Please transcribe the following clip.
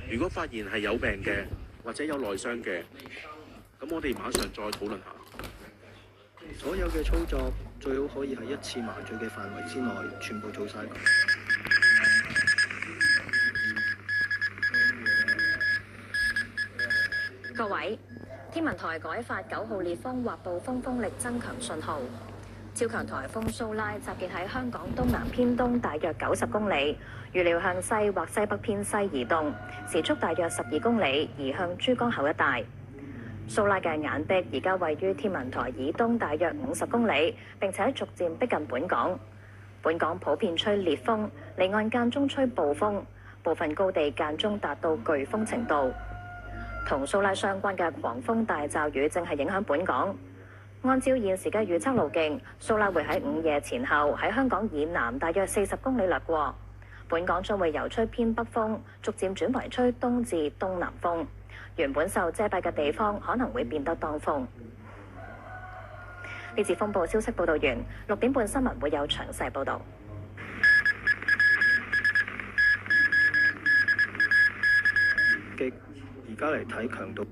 如果發現係有病嘅或者有內傷嘅，咁我哋馬上再討論下。所有嘅操作最好可以喺一次麻醉嘅範圍之內，全部做晒佢。各位，天文台改發9號烈風或暴風風力增強信號。超強颱風蘇拉集結喺香港東南偏東大約90公里，預料向西或西北偏西移動，時速大約12公里，移向珠江口一帶。蘇拉嘅眼壁而家位於天文台以東大約50公里，並且逐漸逼近本港。本港普遍吹烈風，離岸間中吹暴風，部分高地間中達到颶風程度。同蘇拉相關嘅狂風大驟雨正係影響本港。按照現時嘅預測路徑，蘇拉會喺午夜前後喺香港以南大約40公里掠過。本港將會由吹偏北風，逐漸轉為吹東至東南風。原本受遮蔽嘅地方可能會變得當風。呢次風暴消息報導完，6點半新聞會有詳細報導。而家嚟睇強度。